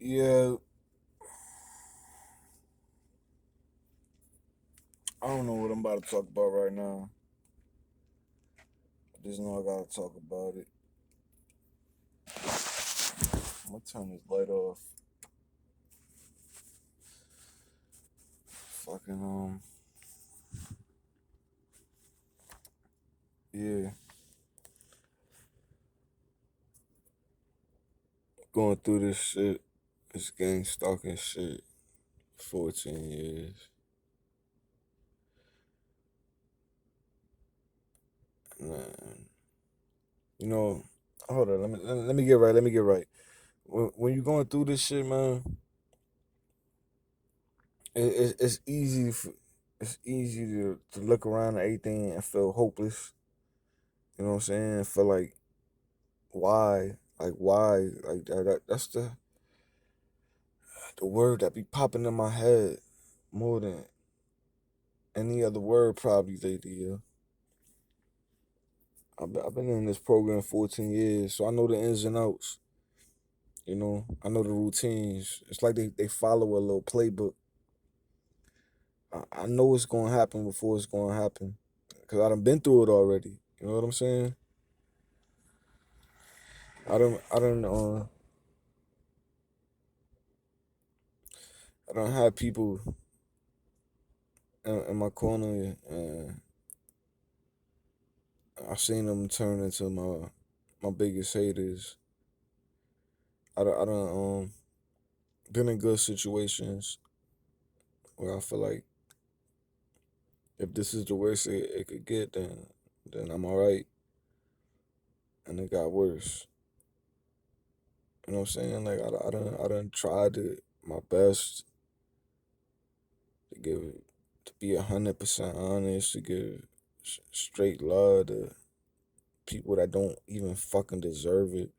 Yeah, I don't know what I'm about to talk about right now. I just know I gotta talk about it. I'm gonna turn this light off. Fucking yeah. Going through this shit, this gang stalking shit, 14 years. Man, you know, hold on. Let me get right. Let me get right. When you going through this shit, man, it's easy. It's easy to look around at everything and feel hopeless. You know what I'm saying? Feel like why, like that's the word that be popping in my head more than any other word probably lately. Yeah, I've been in this program 14 years, so I know the ins and outs. I know the routines. It's like they follow a little playbook. I know it's gonna happen before it's gonna happen, cause I done been through it already. You know what I'm saying? I don't have people in my corner, and I've seen them turn into my biggest haters. I don't been in good situations where I feel like if this is the worst it could get, then I'm all right, and it got worse. You know what I'm saying? Like I done tried my best to give to be 100% honest, to give straight love to people that don't even fucking deserve it.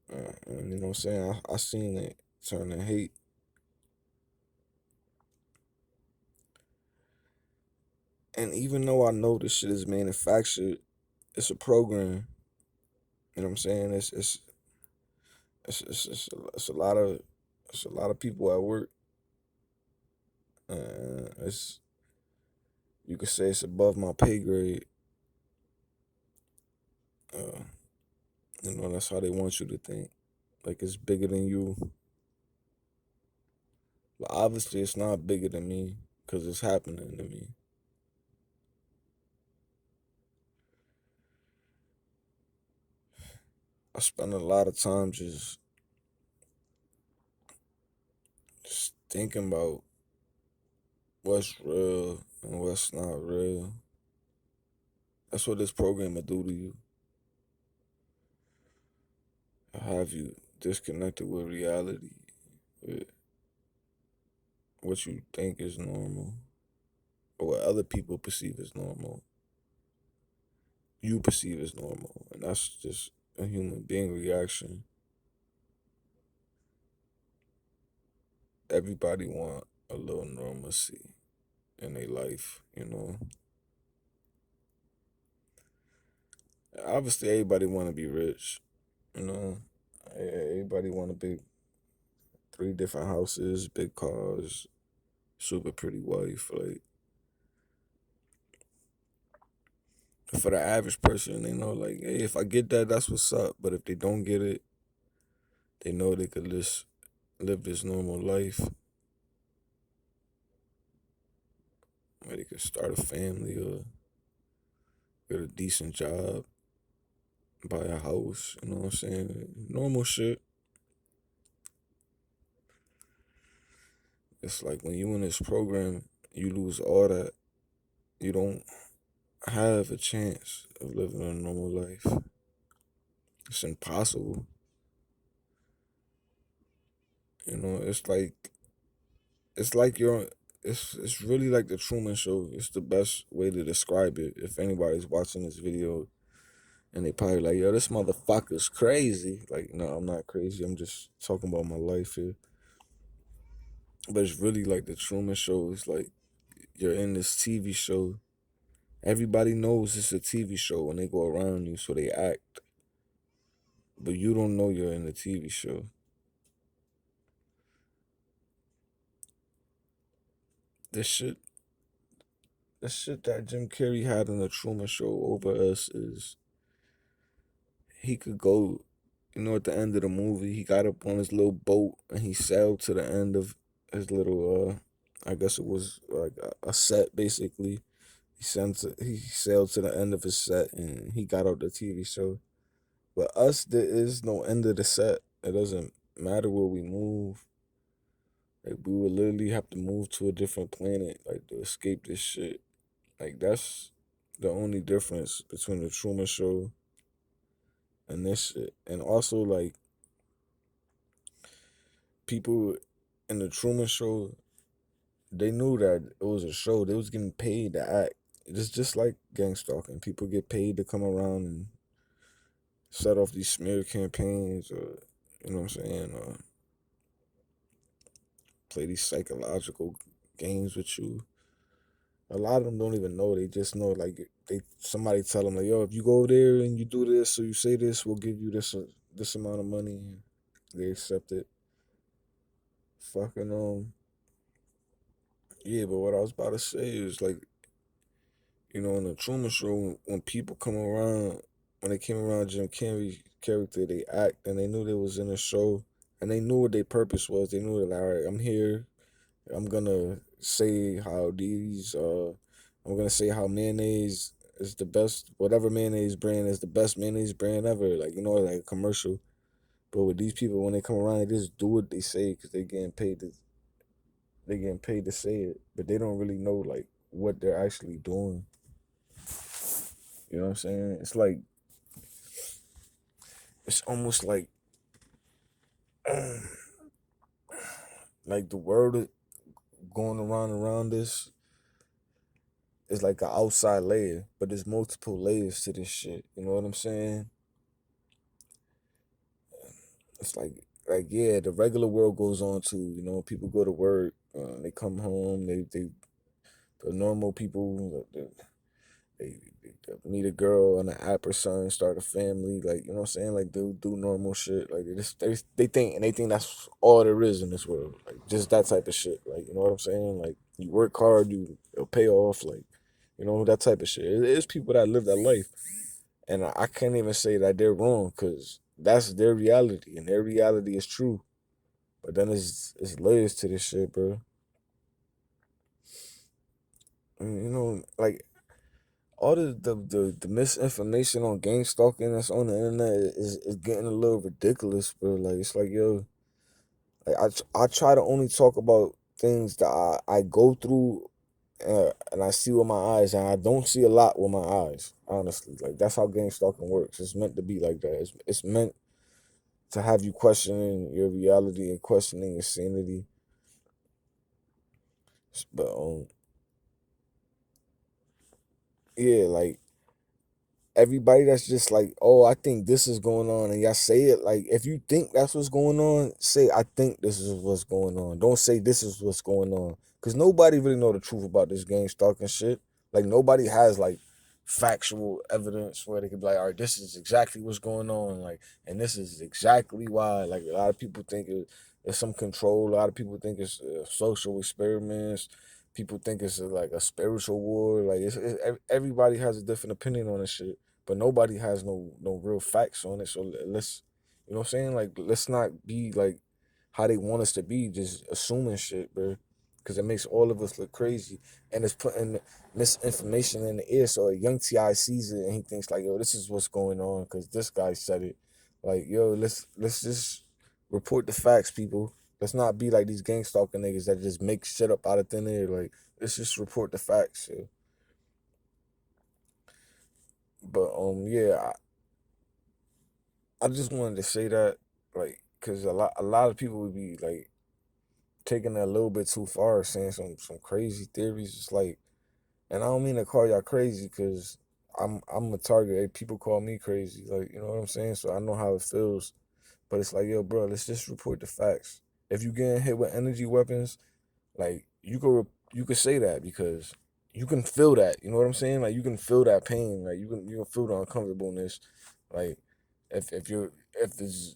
And you know what I'm saying? I seen it turn to hate. And even though I know this shit is manufactured, it's a program. You know what I'm saying? It's a lot of people at work. It's you could say it's above my pay grade. Uh, that's how they want you to think. Like it's bigger than you. But obviously, it's not bigger than me because it's happening to me. I spend a lot of time just thinking about what's real and what's not real. That's what this program will do to you. Have you disconnected with reality, with what you think is normal, or what other people perceive as normal, you perceive as normal, and that's just a human being reaction. Everybody want a little normalcy in their life. Obviously, everybody want to be rich. You know, everybody want a big three different houses, big cars, super pretty wife. Like for the average person, they know like, hey, if I get that, that's what's up. But if they don't get it, they know they could just live this normal life where they could start a family or get a decent job, buy a house. You know what I'm saying? Normal shit. It's like when you in this program, you lose all that. You don't have a chance of living a normal life. It's impossible. It's like you're it's really like the Truman Show. It's the best way to describe it. If anybody's watching this video and they probably like, yo, this motherfucker's crazy. Like, no, I'm not crazy. I'm just talking about my life here. But it's really like the Truman Show. It's like you're in this TV show. Everybody knows it's a TV show when they go around you, so they act but you don't know you're in the TV show. This shit, the shit that Jim Carrey had in the Truman Show over us is he could go, at the end of the movie, he got up on his little boat and he sailed to the end of his little, I guess it was like a set basically. He sailed to the end of his set and he got out the TV show. But us, there is no end of the set. It doesn't matter where we move. Like we would literally have to move to a different planet, like to escape this shit. Like that's the only difference between the Truman Show and this shit. And also like people in the Truman Show, they knew that it was a show. They was getting paid to act. It's just like gang stalking. People get paid to come around and set off these smear campaigns, or you know what I'm saying, or play these psychological games with you. A lot of them don't even know. They just know like they somebody tell them like, yo, if you go there and you do this or you say this, we'll give you this amount of money. They accept it. Fucking yeah. But what I was about to say is like, in the Truman Show, when people come around, when they came around Jim Carrey character, they act and they knew they was in a show and they knew what their purpose was. They knew that all right, I'm here. I'm gonna say how I'm gonna say how mayonnaise is the best. Whatever mayonnaise brand is the best mayonnaise brand ever. Like like a commercial. But with these people, when they come around, they just do what they say because they getting paid to say it. But they don't really know like what they're actually doing. You know what I'm saying? It's almost like the world going around this is like an outside layer, but there's multiple layers to this shit. You know what I'm saying? It's like yeah, the regular world goes on too. People go to work, they come home, they the normal people, they meet a girl on an app or something, start a family, like what I'm saying, like they do normal shit, like they think that's all there is in this world, like just that type of shit, like you know what I'm saying, like you work hard, it'll pay off, like that type of shit. It is people that live that life, and I can't even say that they're wrong because that's their reality, and their reality is true. But then it's layers to this shit, bro. I mean, like all the misinformation on gang stalking that's on the internet is getting a little ridiculous, bro. Like it's like yo, like I try to only talk about things that I go through, and I see with my eyes, and I don't see a lot with my eyes. Honestly, like that's how gang stalking works. It's meant to be like that. It's meant to have you questioning your reality and questioning your sanity. But yeah, like everybody that's just like, oh, I think this is going on, and y'all say it like if you think that's what's going on, say I think this is what's going on. Don't say this is what's going on, cause nobody really know the truth about this gang stalking shit. Like nobody has like factual evidence where they could be like, all right, this is exactly what's going on, like, and this is exactly why. Like a lot of people think it's some control. A lot of people think it's social experiments. People think it's like a spiritual war. Like everybody has a different opinion on this shit, but nobody has no real facts on it. So let's, you know what I'm saying? Like let's not be like how they want us to be, just assuming shit, bro. Because it makes all of us look crazy, and it's putting misinformation in the air. So a young Ti sees it and he thinks like, yo, this is what's going on because this guy said it. Like, yo, let's just report the facts, people. Let's not be like these gang stalking niggas that just make shit up out of thin air. Like, let's just report the facts. Yeah. But yeah, I just wanted to say that, like, cause a lot of people would be like taking it a little bit too far, saying some crazy theories. It's like, and I don't mean to call y'all crazy, cause I'm a target. Hey, people call me crazy, like you know what I'm saying. So I know how it feels. But it's like, yo, bro, let's just report the facts. If you getting hit with energy weapons, like you could say that because you can feel that. You know what I'm saying? Like you can feel that pain. Like you can feel the uncomfortableness. Like if you're if it's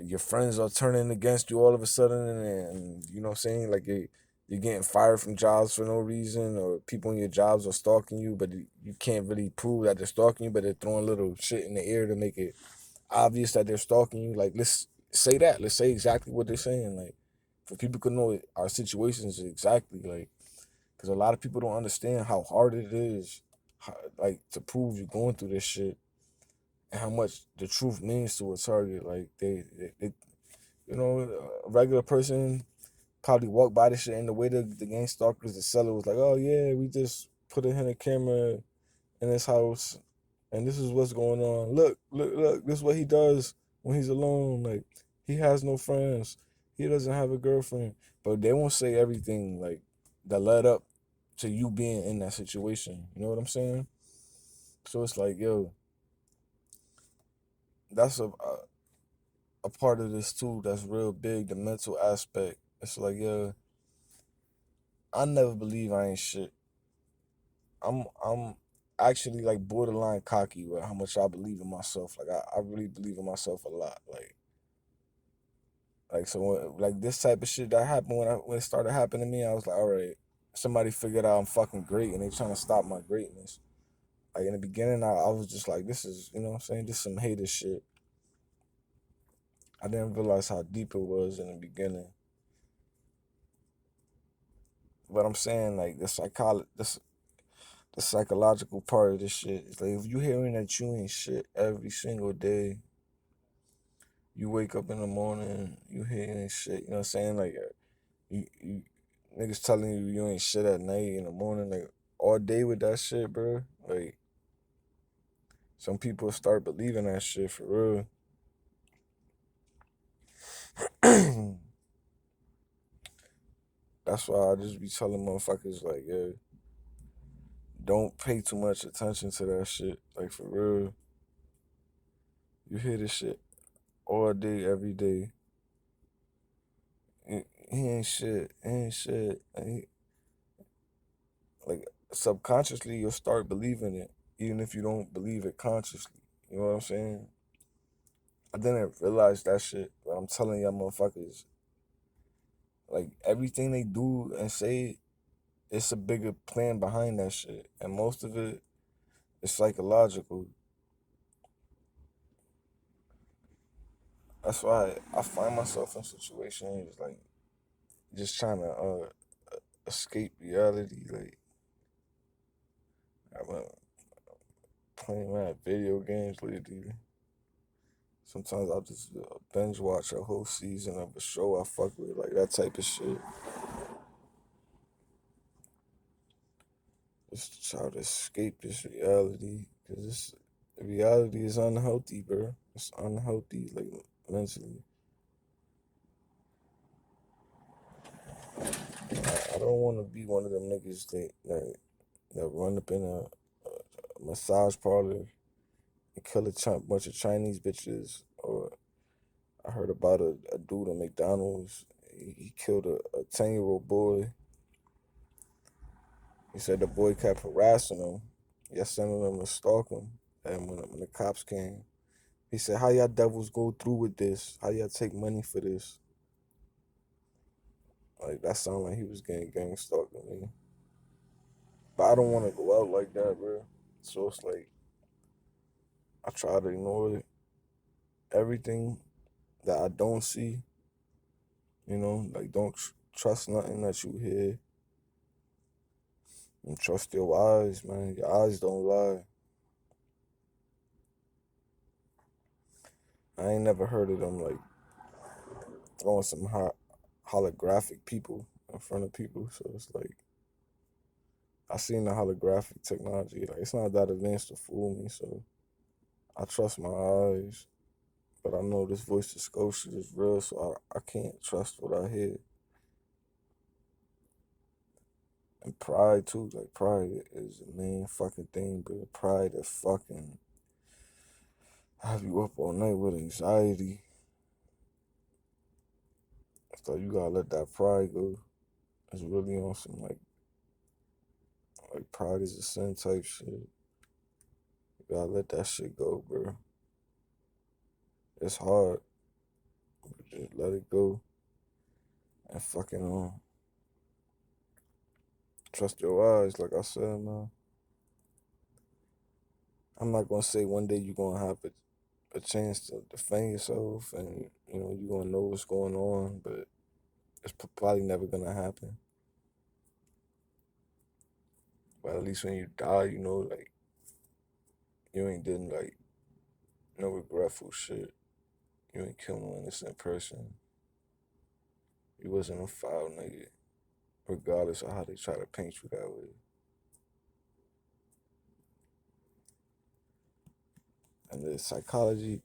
your friends are turning against you all of a sudden, and you know what I'm saying, like you're getting fired from jobs for no reason, or people in your jobs are stalking you, but you can't really prove that they're stalking you, but they're throwing little shit in the air to make it obvious that they're stalking you. Like, let's say that. Let's say exactly what they're saying. Like, for people to know our situations exactly. Like, because a lot of people don't understand how hard it is, like, to prove you're going through this shit and how much the truth means to a target. Like, they you know, a regular person probably walked by this shit, and the way the gang stalkers, the seller was like, oh, yeah, we just put a hidden camera in his house, and this is what's going on. Look, look, look. This is what he does when he's alone. Like, he has no friends. He doesn't have a girlfriend. But they won't say everything like that led up to you being in that situation. You know what I'm saying? So it's like, yo, that's a part of this too. That's real big. The mental aspect. It's like, yo, I never believe I ain't shit. I'm actually like borderline cocky with how much I believe in myself. Like I really believe in myself a lot. Like so like this type of shit that happened when it started happening to me, I was like, all right, somebody figured out I'm fucking great and they trying to stop my greatness. Like in the beginning, I was just like, this is, you know what I'm saying, this some hater shit. I didn't realize how deep it was in the beginning. But I'm saying like the psychological part of this shit is like if you hearing that you ain't shit every single day, you wake up in the morning, you hearing shit, you know what I'm saying? Like you niggas telling you you ain't shit at night in the morning, like all day with that shit, bro. Like some people start believing that shit for real. That's why I just be telling motherfuckers like, yeah, don't pay too much attention to that shit. Like for real, you hear this shit all day, every day. He ain't shit. He ain't shit. Like subconsciously, you'll start believing it, even if you don't believe it consciously. You know what I'm saying? I didn't realize that shit, but I'm telling y'all motherfuckers, like everything they do and say, it's a bigger plan behind that shit, and most of it is psychological. That's why I find myself in situations like just trying to escape reality. Like I've been playing my video games lately. Sometimes I'll just binge watch a whole season of a show I fuck with, like that type of shit. Just try to escape this reality, cause this reality is unhealthy, bro. It's unhealthy, like mentally. I don't want to be one of them niggas that run up in a massage parlor and kill a bunch of Chinese bitches. Or I heard about a dude at McDonald's. He killed a 10-year-old boy. He said the boy kept harassing him. Yeah, sending him to stalk him. And when the cops came, he said, how y'all devils go through with this? How y'all take money for this? Like, that sounded like he was getting gang stalked to me. But I don't want to go out like that, bro. So it's like, I try to ignore it. Everything that I don't see, like don't trust nothing that you hear. And trust your eyes, man. Your eyes don't lie. I ain't never heard of them like throwing some holographic people in front of people. So it's like I seen the holographic technology. Like it's not that advanced to fool me. So I trust my eyes. But I know this voice to Scotia is real, so I can't trust what I hear. And pride too, like pride is the main fucking thing, bro. Pride is fucking have you up all night with anxiety. So you gotta let that pride go. It's really on some like pride is a sin type shit. You gotta let that shit go, bro. It's hard. Just let it go and fucking trust your eyes. Like I said, man. I'm not gonna say one day you're gonna have a chance to defend yourself and you're gonna know what's going on, but it's probably never gonna happen. But at least when you die, like you ain't did like no regretful shit. You ain't kill no innocent person. You wasn't a foul nigga, regardless of how they try to paint you that way. And the psychology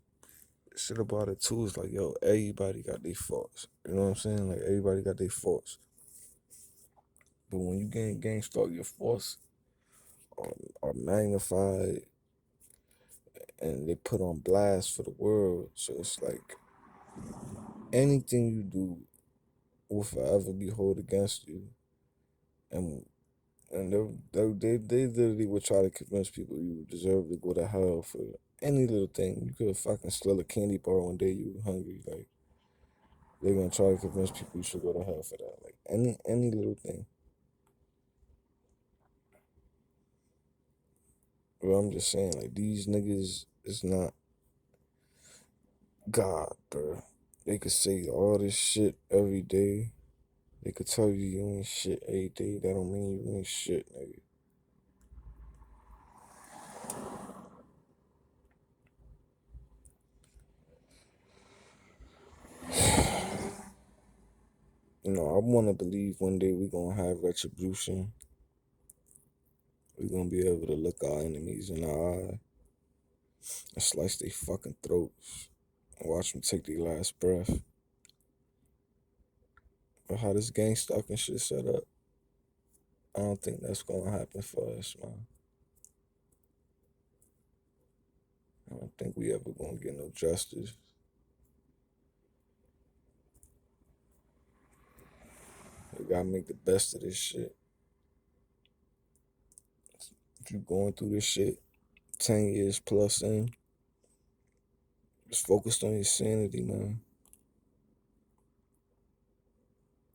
shit about it too is like, yo, everybody got their faults. You know what I'm saying? Like everybody got their faults. But when you gang stalk, your faults are magnified and they put on blast for the world. So it's like anything you do will forever be held against you. And they literally would try to convince people you deserve to go to hell for any little thing. You could fucking steal a candy bar one day you were hungry. Like they're gonna try to convince people you should go to hell for that. Like any little thing. But I'm just saying, like these niggas is not God, bro. They could say all this shit every day. They could tell you ain't shit every day. That don't mean you ain't shit, nigga. I want to believe one day we gonna have retribution. We gonna be able to look our enemies in the eye and slice their fucking throats and watch them take their last breath. But how this gang stalking shit set up, I don't think that's gonna happen for us, man. I don't think we ever gonna get no justice. We gotta make the best of this shit. If you going through this shit 10 years plus in, just focused on your sanity, man.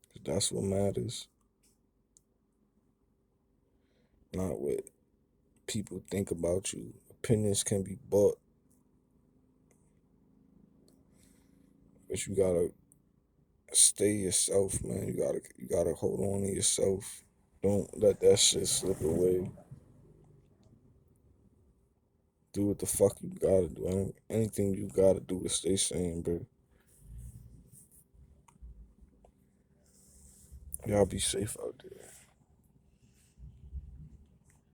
'Cause that's what matters. Not what people think about you. Opinions can be bought, but you gotta stay yourself, man. You gotta hold on to yourself. Don't let that shit slip away. Do what the fuck you gotta do. Anything you gotta do to stay sane, bro. Y'all be safe out there.